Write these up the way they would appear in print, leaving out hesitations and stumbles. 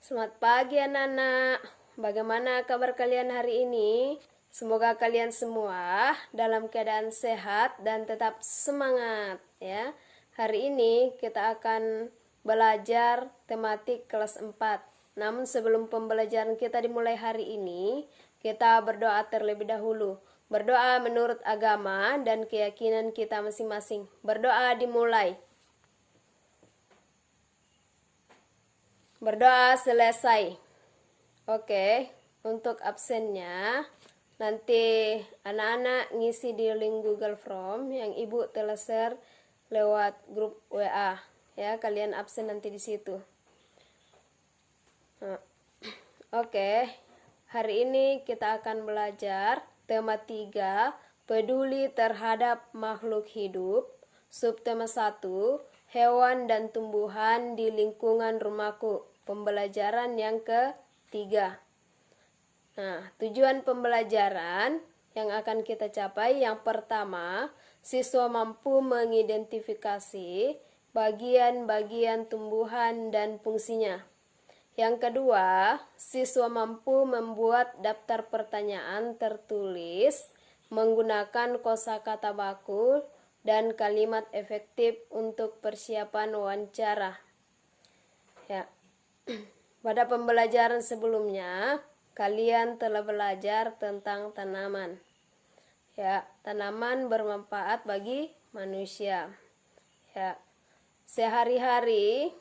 Selamat pagi anak-anak. Bagaimana kabar kalian hari ini? Semoga kalian semua dalam keadaan sehat dan tetap semangat ya. Hari ini kita akan belajar tematik kelas 4. Namun sebelum pembelajaran kita dimulai hari ini, kita berdoa terlebih dahulu. Berdoa menurut agama dan keyakinan kita masing-masing. Berdoa dimulai. Berdoa selesai. Oke, untuk absennya nanti anak-anak ngisi di link Google Form yang ibu telah share lewat grup WA ya. Kalian absen nanti di situ. Oke, hari ini kita akan belajar tema 3, peduli terhadap makhluk hidup. Subtema 1, hewan dan tumbuhan di lingkungan rumahku. Pembelajaran yang ketiga. Nah, tujuan pembelajaran yang akan kita capai yang pertama, siswa mampu mengidentifikasi bagian-bagian tumbuhan dan fungsinya. Yang kedua, siswa mampu membuat daftar pertanyaan tertulis menggunakan kosakata baku dan kalimat efektif untuk persiapan wawancara. Ya. Pada pembelajaran sebelumnya, kalian telah belajar tentang tanaman. Ya, tanaman bermanfaat bagi manusia. Ya. Sehari-hari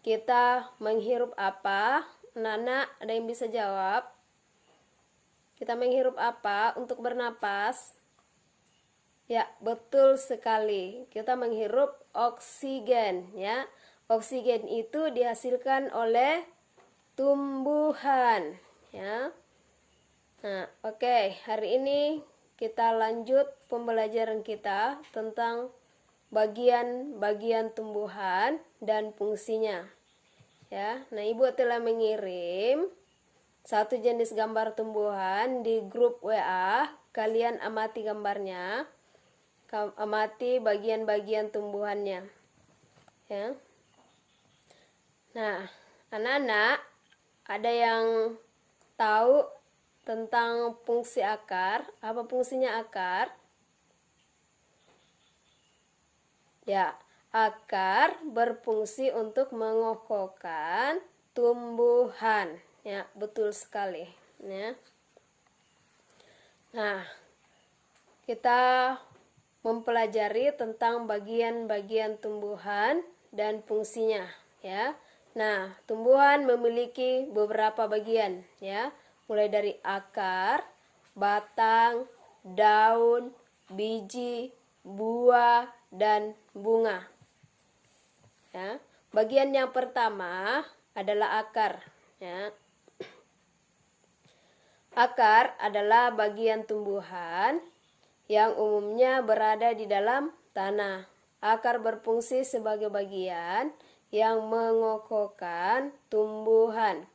kita menghirup apa? Nana, ada yang bisa jawab? Kita menghirup apa untuk bernapas? Ya, betul sekali. Kita menghirup oksigen, ya. Oksigen itu dihasilkan oleh tumbuhan, ya. Nah, oke. Hari ini kita lanjut pembelajaran kita tentang bagian-bagian tumbuhan dan fungsinya. Ya, nah ibu telah mengirim satu jenis gambar tumbuhan di grup WA. Kalian amati gambarnya, amati bagian-bagian tumbuhannya. Ya. Nah, anak-anak, ada yang tahu tentang fungsi akar? Apa fungsinya akar? Ya, akar berfungsi untuk mengokohkan tumbuhan. Ya, betul sekali. Ya. Nah, kita mempelajari tentang bagian-bagian tumbuhan dan fungsinya. Ya. Nah, tumbuhan memiliki beberapa bagian, ya, mulai dari akar, batang, daun, biji, buah, dan bunga. Ya, bagian yang pertama adalah akar. Ya. Akar adalah bagian tumbuhan yang umumnya berada di dalam tanah. Akar berfungsi sebagai bagian yang mengokohkan tumbuhan.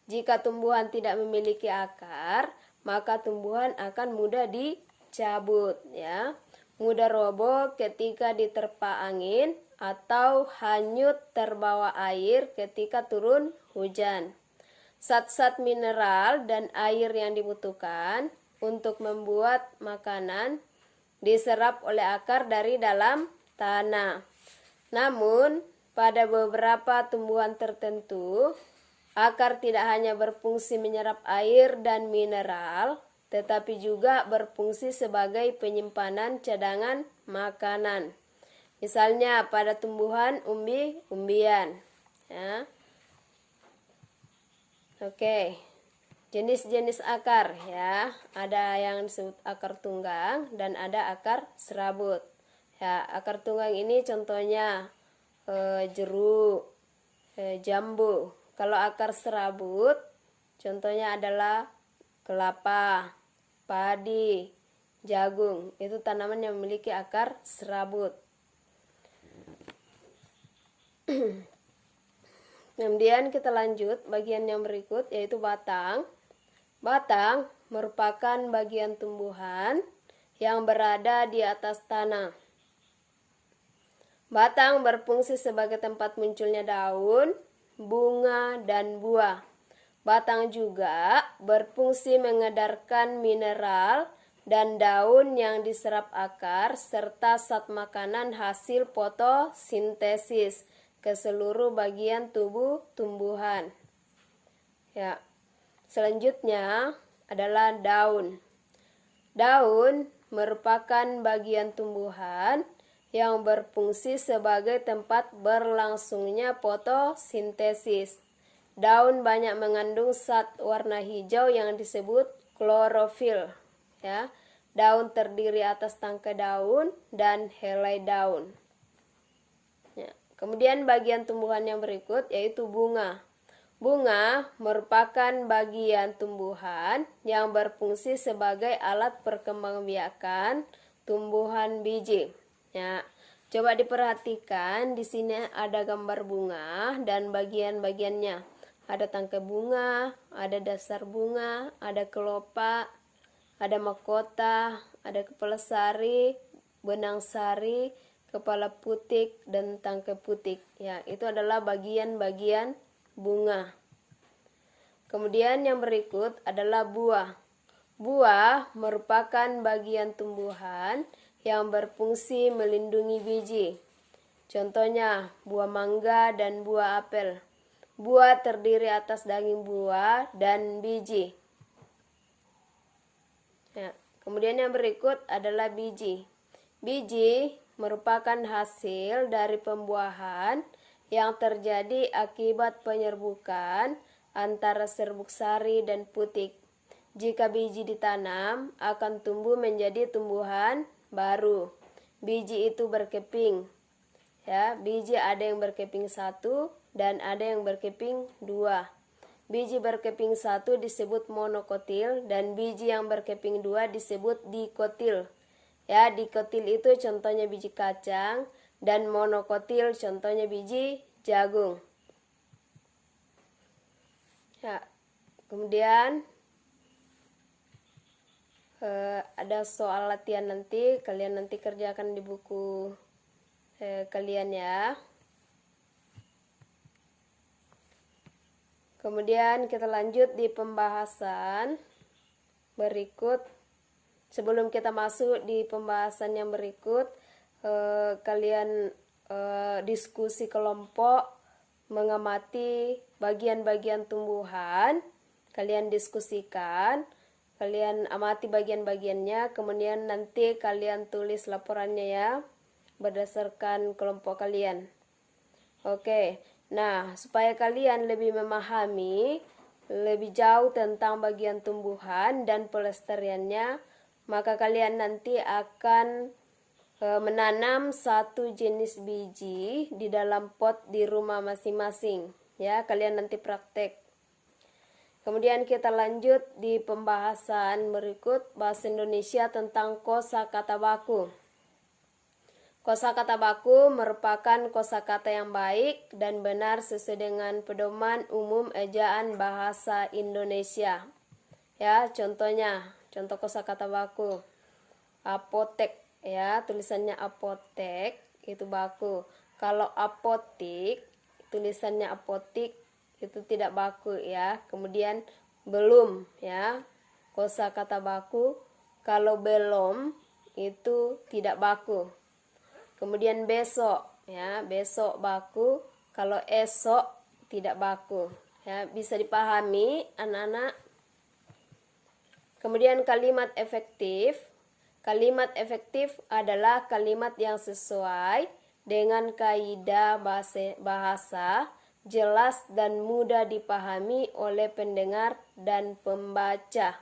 Jika tumbuhan tidak memiliki akar, maka tumbuhan akan mudah dicabut, ya. Mudah roboh ketika diterpa angin atau hanyut terbawa air ketika turun hujan. Zat-zat mineral dan air yang dibutuhkan untuk membuat makanan diserap oleh akar dari dalam tanah. Namun, pada beberapa tumbuhan tertentu, akar tidak hanya berfungsi menyerap air dan mineral, tetapi juga berfungsi sebagai penyimpanan cadangan makanan. Misalnya pada tumbuhan umbi-umbian. Ya. Oke, jenis-jenis akar ya. Ada yang disebut akar tunggang dan ada akar serabut. Ya, akar tunggang ini contohnya jeruk, jambu. Kalau akar serabut, contohnya adalah kelapa, padi, jagung. Itu tanaman yang memiliki akar serabut. Kemudian kita lanjut bagian yang berikut, yaitu batang. Batang merupakan bagian tumbuhan yang berada di atas tanah. Batang berfungsi sebagai tempat munculnya daun, bunga, dan buah. Batang juga berfungsi mengedarkan mineral dan daun yang diserap akar serta zat makanan hasil fotosintesis ke seluruh bagian tubuh tumbuhan. Ya. Selanjutnya adalah daun. Daun merupakan bagian tumbuhan yang berfungsi sebagai tempat berlangsungnya fotosintesis. Daun banyak mengandung zat warna hijau yang disebut klorofil. Ya, daun terdiri atas tangkai daun dan helai daun. Ya, kemudian bagian tumbuhan yang berikut yaitu bunga. Bunga merupakan bagian tumbuhan yang berfungsi sebagai alat perkembangbiakan tumbuhan biji. Ya, coba diperhatikan di sini ada gambar bunga dan bagian-bagiannya. Ada tangkai bunga, ada dasar bunga, ada kelopak, ada mahkota, ada kepala sari, benang sari, kepala putik, dan tangkai putik. Ya, itu adalah bagian-bagian bunga. Kemudian yang berikut adalah buah. Buah merupakan bagian tumbuhan yang berfungsi melindungi biji. Contohnya buah mangga dan buah apel. Buah terdiri atas daging buah dan biji. Ya, kemudian yang berikut adalah biji. Biji merupakan hasil dari pembuahan yang terjadi akibat penyerbukan antara serbuk sari dan putik. Jika biji ditanam, akan tumbuh menjadi tumbuhan baru. Biji itu berkeping. Ya, biji ada yang berkeping 1 dan ada yang berkeping 2. Biji berkeping 1 disebut monokotil dan biji yang berkeping 2 disebut dikotil. Ya, dikotil itu contohnya biji kacang dan monokotil contohnya biji jagung. Ya, kemudian ada soal latihan nanti, kalian nanti kerjakan di buku kalian ya. Kemudian kita lanjut di pembahasan berikut. Sebelum kita masuk di pembahasan yang berikut, kalian diskusi kelompok mengamati bagian-bagian tumbuhan. Kalian diskusikan, kalian amati bagian-bagiannya, kemudian nanti kalian tulis laporannya ya, berdasarkan kelompok kalian. Oke, nah supaya kalian lebih memahami lebih jauh tentang bagian tumbuhan dan pelestariannya, maka kalian nanti akan menanam satu jenis biji di dalam pot di rumah masing-masing. Ya, kalian nanti praktek. Kemudian kita lanjut di pembahasan berikut, bahasa Indonesia tentang kosakata baku. Kosakata baku merupakan kosakata yang baik dan benar sesuai dengan pedoman umum ejaan bahasa Indonesia. Ya, contohnya, contoh kosakata baku. Apotek, ya, tulisannya apotek itu baku. Kalau apotik, tulisannya apotik itu tidak baku ya. Kemudian belum, ya. Kosakata baku kalau belum itu tidak baku. Kemudian besok, ya, besok baku, kalau esok tidak baku. Ya, bisa dipahami anak-anak. Kemudian kalimat efektif. Kalimat efektif adalah kalimat yang sesuai dengan kaidah bahasa, jelas dan mudah dipahami oleh pendengar dan pembaca.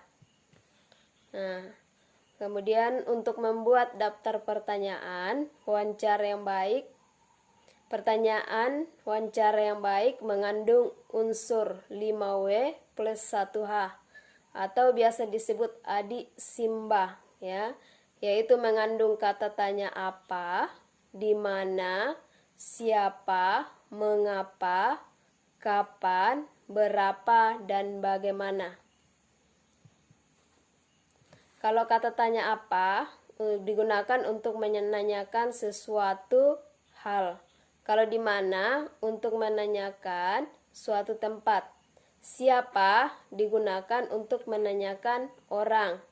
Nah, kemudian untuk membuat daftar pertanyaan wawancara yang baik, pertanyaan wawancara yang baik mengandung unsur 5W plus 1H atau biasa disebut adik simba, ya, yaitu mengandung kata tanya apa, di mana, siapa, mengapa, kapan, berapa, dan bagaimana. Kalau kata tanya apa digunakan untuk menanyakan sesuatu hal. Kalau di mana untuk menanyakan suatu tempat. Siapa digunakan untuk menanyakan orang.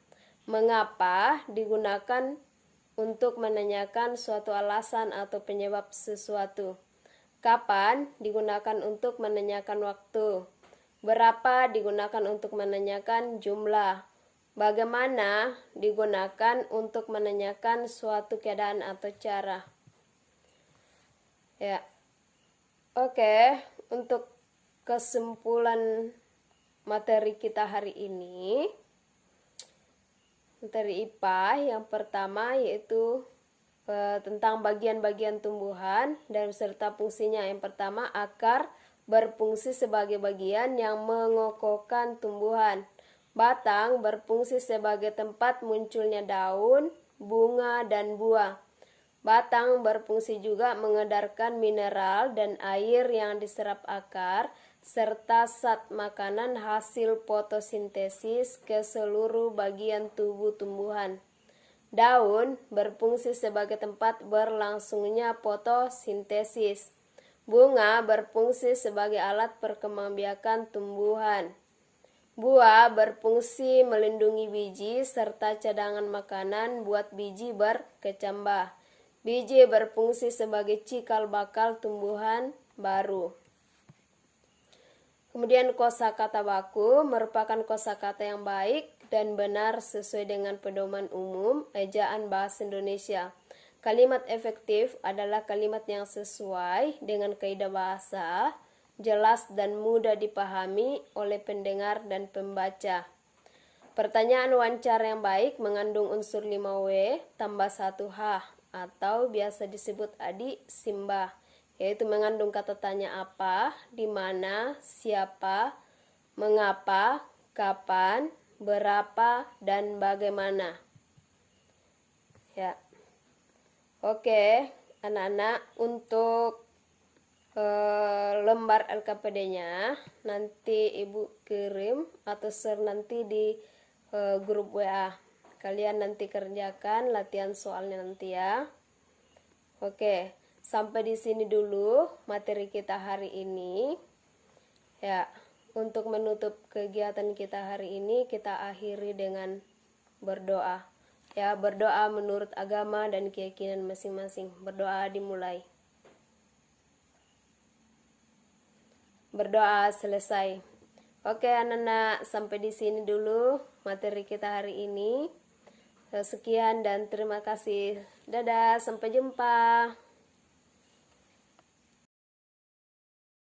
Mengapa digunakan untuk menanyakan suatu alasan atau penyebab sesuatu. Kapan digunakan untuk menanyakan waktu. Berapa digunakan untuk menanyakan jumlah. Bagaimana digunakan untuk menanyakan suatu keadaan atau cara. Ya. Oke, untuk kesimpulan materi kita hari ini, materi IPA yang pertama yaitu tentang bagian-bagian tumbuhan dan beserta fungsinya. Yang pertama, akar berfungsi sebagai bagian yang mengokohkan tumbuhan. Batang berfungsi sebagai tempat munculnya daun, bunga, dan buah. Batang berfungsi juga mengedarkan mineral dan air yang diserap akar, serta zat makanan hasil fotosintesis ke seluruh bagian tubuh tumbuhan. Daun berfungsi sebagai tempat berlangsungnya fotosintesis. Bunga berfungsi sebagai alat perkembangbiakan tumbuhan. Buah berfungsi melindungi biji serta cadangan makanan buat biji berkecambah. Biji berfungsi sebagai cikal bakal tumbuhan baru. Kemudian kosakata baku merupakan kosakata yang baik dan benar sesuai dengan pedoman umum ejaan bahasa Indonesia. Kalimat efektif adalah kalimat yang sesuai dengan kaidah bahasa, jelas dan mudah dipahami oleh pendengar dan pembaca. Pertanyaan wawancara yang baik mengandung unsur 5W tambah 1H atau biasa disebut adi simbah, yaitu mengandung kata tanya apa, di mana, siapa, mengapa, kapan, berapa, dan bagaimana. Ya. Oke, anak-anak, untuk lembar LKPD-nya nanti Ibu kirim atau share nanti di grup WA. Kalian nanti kerjakan latihan soalnya nanti ya. Oke, sampai di sini dulu materi kita hari ini. Ya, untuk menutup kegiatan kita hari ini kita akhiri dengan berdoa. Ya, berdoa menurut agama dan keyakinan masing-masing. Berdoa dimulai. Berdoa selesai. Oke anak-anak, sampai di sini dulu materi kita hari ini. Sekian dan terima kasih. Dadah, sampai jumpa.